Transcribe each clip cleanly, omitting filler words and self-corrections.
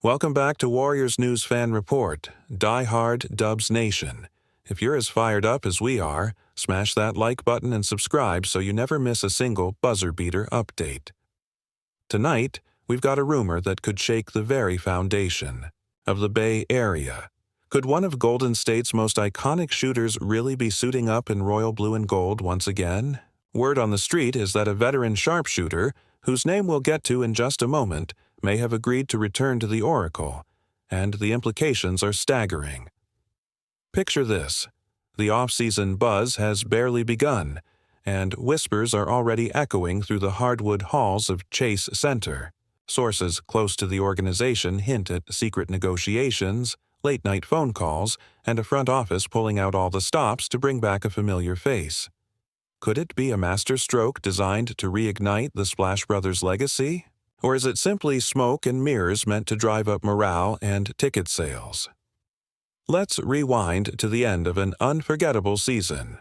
Welcome back to Warriors News Fan Report, Die Hard Dubs Nation. If you're as fired up as we are, smash that like button and subscribe so you never miss a single buzzer-beater update. Tonight, we've got a rumor that could shake the very foundation of the Bay Area. Could one of Golden State's most iconic shooters really be suiting up in royal blue and gold once again? Word on the street is that a veteran sharpshooter, whose name we'll get to in just a moment, may have agreed to return to the Oracle, and the implications are staggering. Picture this. The off-season buzz has barely begun, and whispers are already echoing through the hardwood halls of Chase Center. Sources close to the organization hint at secret negotiations, late-night phone calls, and a front office pulling out all the stops to bring back a familiar face. Could it be a masterstroke designed to reignite the Splash Brothers' legacy? Or is it simply smoke and mirrors meant to drive up morale and ticket sales? Let's rewind to the end of an unforgettable season.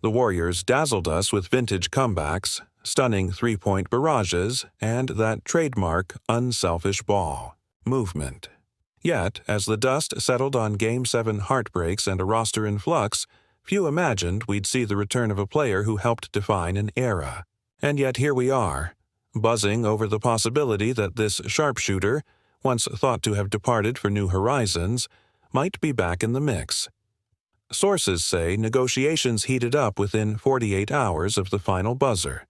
The Warriors dazzled us with vintage comebacks, stunning three-point barrages, and that trademark unselfish ball movement. Yet, as the dust settled on Game 7 heartbreaks and a roster in flux, few imagined we'd see the return of a player who helped define an era. And yet here we are, buzzing over the possibility that this sharpshooter, once thought to have departed for new horizons, might be back in the mix. Sources say negotiations heated up within 48 hours of the final buzzer.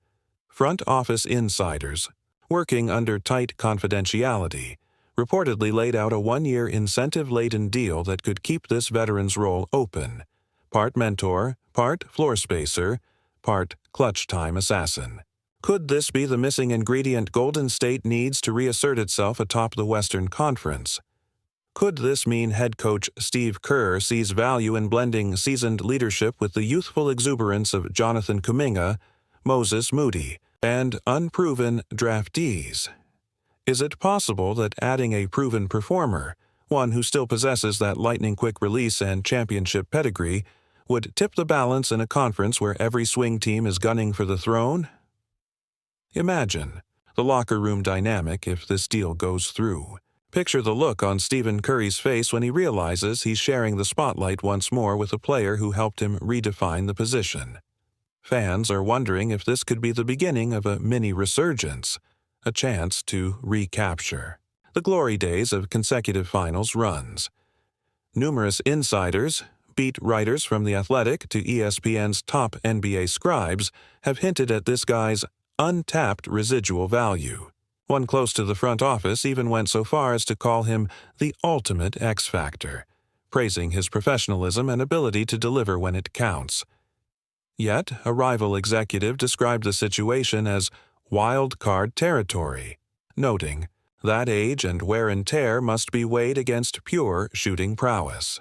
Front office insiders, working under tight confidentiality, reportedly laid out a one-year incentive-laden deal that could keep this veteran's role open. Part mentor, part floor spacer, part clutch-time assassin. Could this be the missing ingredient Golden State needs to reassert itself atop the Western Conference? Could this mean head coach Steve Kerr sees value in blending seasoned leadership with the youthful exuberance of Jonathan Kuminga, Moses Moody, and unproven draftees? Is it possible that adding a proven performer, one who still possesses that lightning-quick release and championship pedigree, would tip the balance in a conference where every swing team is gunning for the throne? Imagine the locker room dynamic if this deal goes through. Picture the look on Stephen Curry's face when he realizes he's sharing the spotlight once more with a player who helped him redefine the position. Fans are wondering if this could be the beginning of a mini-resurgence, a chance to recapture the glory days of consecutive finals runs. Numerous insiders, beat writers from The Athletic to ESPN's top NBA scribes, have hinted at this guy's untapped residual value. One close to the front office even went so far as to call him the ultimate X Factor, praising his professionalism and ability to deliver when it counts. Yet, a rival executive described the situation as wild card territory, noting that age and wear and tear must be weighed against pure shooting prowess.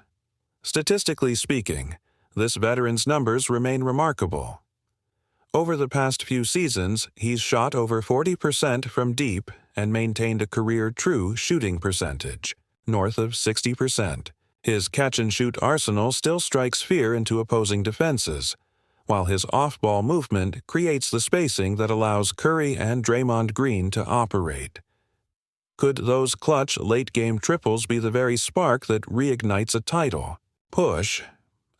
Statistically speaking, this veteran's numbers remain remarkable. Over the past few seasons, he's shot over 40% from deep and maintained a career true shooting percentage, north of 60%. His catch-and-shoot arsenal still strikes fear into opposing defenses, while his off-ball movement creates the spacing that allows Curry and Draymond Green to operate. Could those clutch late-game triples be the very spark that reignites a title push?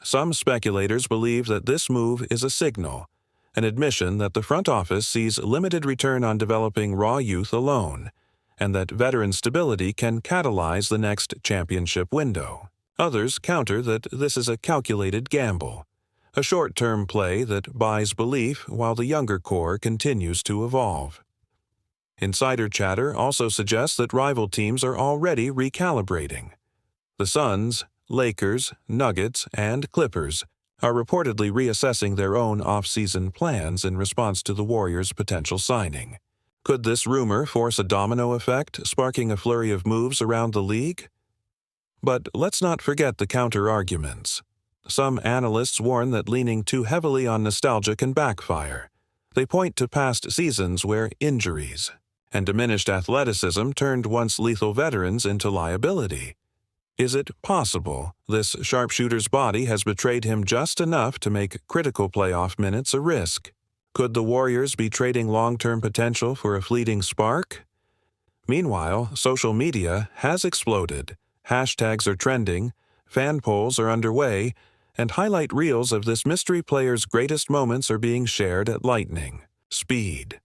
Some speculators believe that this move is a signal, an admission that the front office sees limited return on developing raw youth alone, and that veteran stability can catalyze the next championship window. Others counter that this is a calculated gamble, a short-term play that buys belief while the younger core continues to evolve. Insider chatter also suggests that rival teams are already recalibrating. The Suns, Lakers, Nuggets, and Clippers are reportedly reassessing their own off-season plans in response to the Warriors' potential signing. Could this rumor force a domino effect, sparking a flurry of moves around the league? But let's not forget the counter-arguments. Some analysts warn that leaning too heavily on nostalgia can backfire. They point to past seasons where injuries and diminished athleticism turned once lethal veterans into liability. Is it possible this sharpshooter's body has betrayed him just enough to make critical playoff minutes a risk? Could the Warriors be trading long-term potential for a fleeting spark? Meanwhile, social media has exploded. Hashtags are trending, fan polls are underway, and highlight reels of this mystery player's greatest moments are being shared at lightning speed.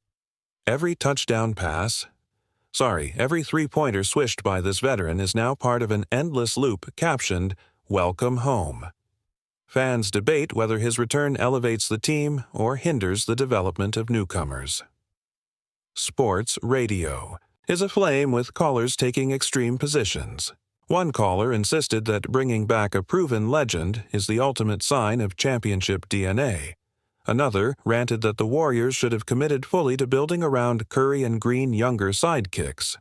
Every three-pointer swished by this veteran is now part of an endless loop captioned, "Welcome Home." Fans debate whether his return elevates the team or hinders the development of newcomers. Sports radio is aflame with callers taking extreme positions. One caller insisted that bringing back a proven legend is the ultimate sign of championship DNA. Another ranted that the Warriors should have committed fully to building around Curry and Green younger sidekicks.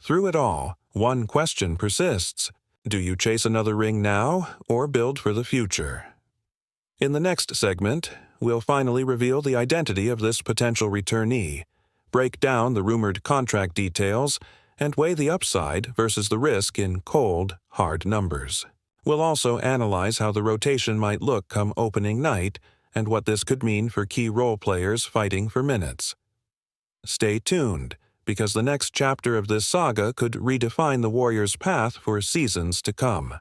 Through it all, one question persists. Do you chase another ring now or build for the future? In the next segment, we'll finally reveal the identity of this potential returnee, break down the rumored contract details, and weigh the upside versus the risk in cold, hard numbers. We'll also analyze how the rotation might look come opening night and what this could mean for key role players fighting for minutes. Stay tuned, because the next chapter of this saga could redefine the Warriors' path for seasons to come.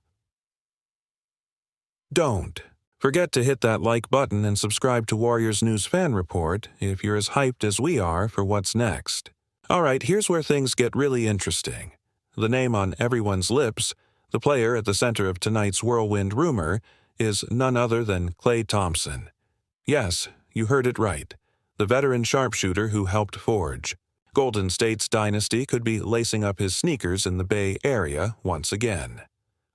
Don't forget to hit that like button and subscribe to Warriors News Fan Report if you're as hyped as we are for what's next. Alright, here's where things get really interesting. The name on everyone's lips, the player at the center of tonight's whirlwind rumor, is none other than Klay Thompson. Yes, you heard it right. The veteran sharpshooter who helped forge Golden State's dynasty could be lacing up his sneakers in the Bay Area once again.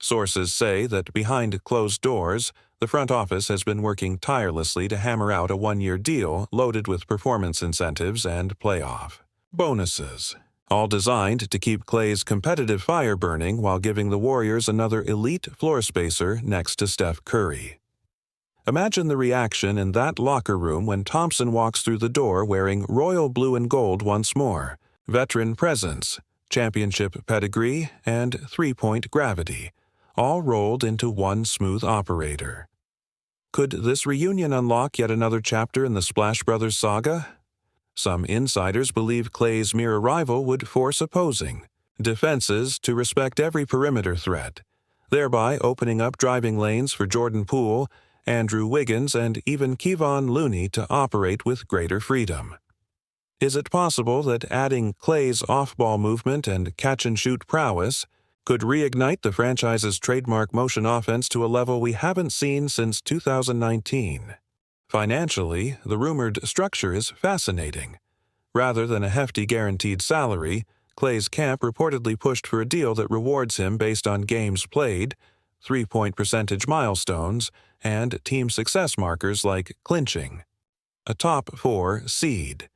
Sources say that behind closed doors, the front office has been working tirelessly to hammer out a one-year deal loaded with performance incentives and playoff bonuses, all designed to keep Klay's competitive fire burning while giving the Warriors another elite floor spacer next to Steph Curry. Imagine the reaction in that locker room when Thompson walks through the door wearing royal blue and gold once more, veteran presence, championship pedigree, and three-point gravity, all rolled into one smooth operator. Could this reunion unlock yet another chapter in the Splash Brothers saga? Some insiders believe Klay's mere arrival would force opposing defenses to respect every perimeter threat, thereby opening up driving lanes for Jordan Poole, Andrew Wiggins, and even Kevon Looney to operate with greater freedom. Is it possible that adding Klay's off-ball movement and catch-and-shoot prowess could reignite the franchise's trademark motion offense to a level we haven't seen since 2019? Financially, the rumored structure is fascinating. Rather than a hefty guaranteed salary, Klay's camp reportedly pushed for a deal that rewards him based on games played, three-point percentage milestones, and team success markers like clinching. A top 4 seed.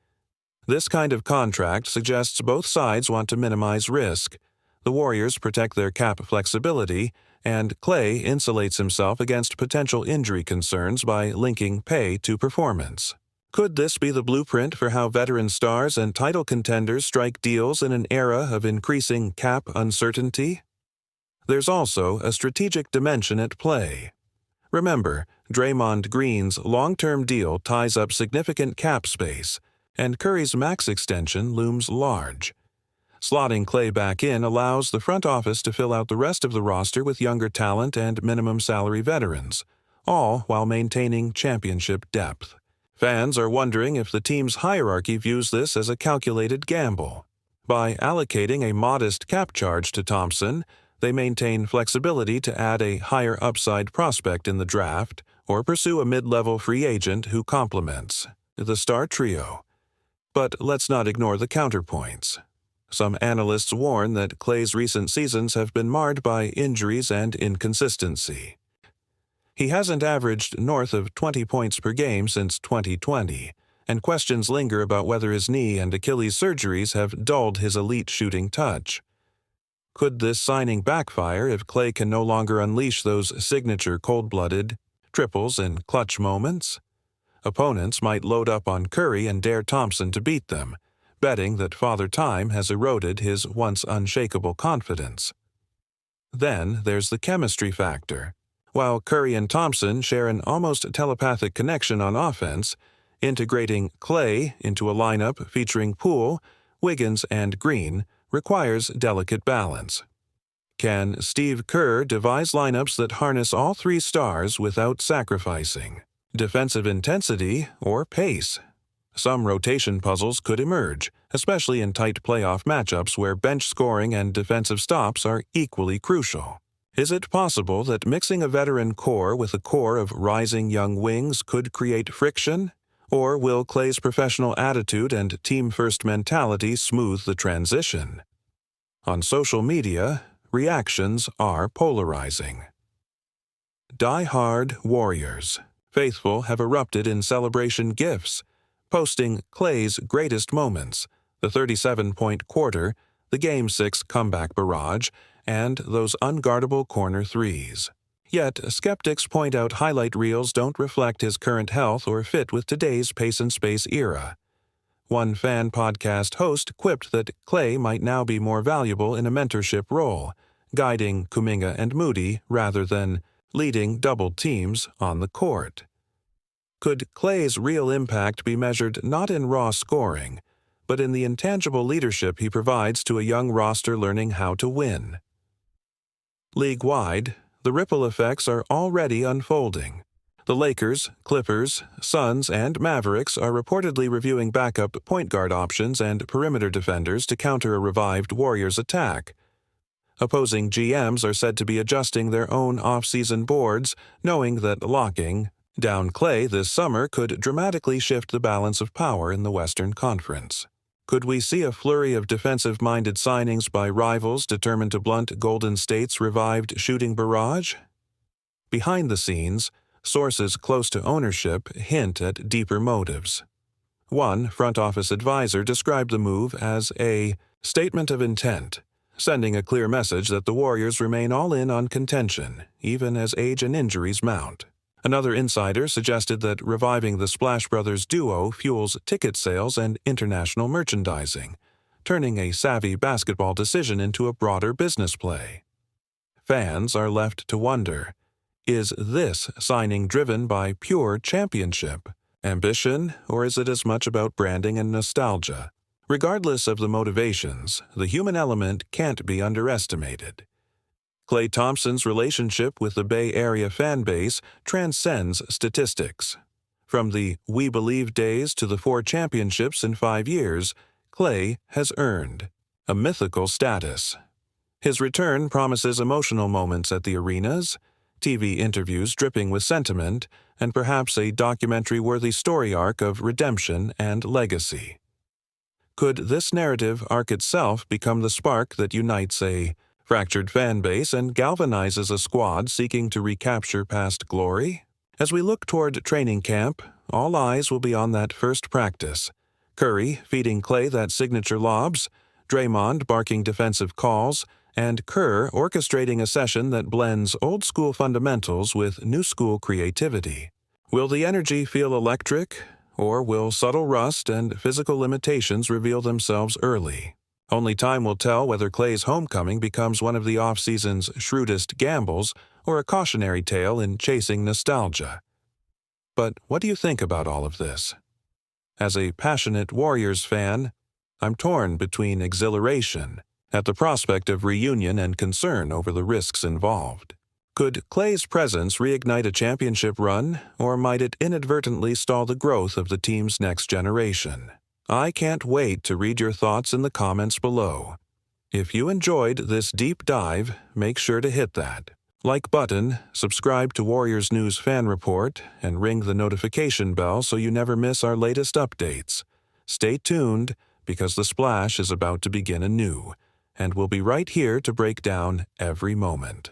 This kind of contract suggests both sides want to minimize risk. The Warriors protect their cap flexibility, and Klay insulates himself against potential injury concerns by linking pay to performance. Could this be the blueprint for how veteran stars and title contenders strike deals in an era of increasing cap uncertainty? There's also a strategic dimension at play. Remember, Draymond Green's long-term deal ties up significant cap space, and Curry's max extension looms large. Slotting Klay back in allows the front office to fill out the rest of the roster with younger talent and minimum salary veterans, all while maintaining championship depth. Fans are wondering if the team's hierarchy views this as a calculated gamble. By allocating a modest cap charge to Thompson, they maintain flexibility to add a higher upside prospect in the draft or pursue a mid-level free agent who complements the star trio. But let's not ignore the counterpoints. Some analysts warn that Klay's recent seasons have been marred by injuries and inconsistency. He hasn't averaged north of 20 points per game since 2020, and questions linger about whether his knee and Achilles surgeries have dulled his elite shooting touch. Could this signing backfire if Klay can no longer unleash those signature cold-blooded triples in clutch moments? Opponents might load up on Curry and dare Thompson to beat them, betting that Father Time has eroded his once unshakable confidence. Then there's the chemistry factor. While Curry and Thompson share an almost telepathic connection on offense, integrating Klay into a lineup featuring Poole, Wiggins, and Green requires delicate balance. Can Steve Kerr devise lineups that harness all three stars without sacrificing defensive intensity or pace? Some rotation puzzles could emerge, especially in tight playoff matchups where bench scoring and defensive stops are equally crucial. Is it possible that mixing a veteran core with a core of rising young wings could create friction? Or will Klay's professional attitude and team-first mentality smooth the transition? On social media, reactions are polarizing. Die-hard Warriors. Faithful have erupted in celebration gifs, posting Klay's greatest moments, the 37-point quarter, the Game 6 comeback barrage, and those unguardable corner threes. Yet, skeptics point out highlight reels don't reflect his current health or fit with today's pace and space era. One fan podcast host quipped that Klay might now be more valuable in a mentorship role, guiding Kuminga and Moody rather than leading double teams on the court. Could Klay's real impact be measured not in raw scoring, but in the intangible leadership he provides to a young roster learning how to win? League-wide, the ripple effects are already unfolding. The Lakers, Clippers, Suns, and Mavericks are reportedly reviewing backup point guard options and perimeter defenders to counter a revived Warriors attack. Opposing GMs are said to be adjusting their own offseason boards, knowing that locking down Klay this summer could dramatically shift the balance of power in the Western Conference. Could we see a flurry of defensive-minded signings by rivals determined to blunt Golden State's revived shooting barrage? Behind the scenes, sources close to ownership hint at deeper motives. One front office advisor described the move as a statement of intent, sending a clear message that the Warriors remain all in on contention, even as age and injuries mount. Another insider suggested that reviving the Splash Brothers duo fuels ticket sales and international merchandising, turning a savvy basketball decision into a broader business play. Fans are left to wonder, is this signing driven by pure championship ambition, or is it as much about branding and nostalgia? Regardless of the motivations, the human element can't be underestimated. Klay Thompson's relationship with the Bay Area fan base transcends statistics. From the "We Believe" days to the 4 championships in 5 years, Klay has earned a mythical status. His return promises emotional moments at the arenas, TV interviews dripping with sentiment, and perhaps a documentary-worthy story arc of redemption and legacy. Could this narrative arc itself become the spark that unites a fractured fan base and galvanizes a squad seeking to recapture past glory? As we look toward training camp, all eyes will be on that first practice. Curry feeding Klay that signature lobs, Draymond barking defensive calls, and Kerr orchestrating a session that blends old-school fundamentals with new-school creativity. Will the energy feel electric, or will subtle rust and physical limitations reveal themselves early? Only time will tell whether Klay's homecoming becomes one of the offseason's shrewdest gambles or a cautionary tale in chasing nostalgia. But what do you think about all of this? As a passionate Warriors fan, I'm torn between exhilaration at the prospect of reunion and concern over the risks involved. Could Klay's presence reignite a championship run, or might it inadvertently stall the growth of the team's next generation? I can't wait to read your thoughts in the comments below. If you enjoyed this deep dive, make sure to hit that like button, subscribe to Warriors News Fan Report, and ring the notification bell so you never miss our latest updates. Stay tuned, because the splash is about to begin anew, and we'll be right here to break down every moment.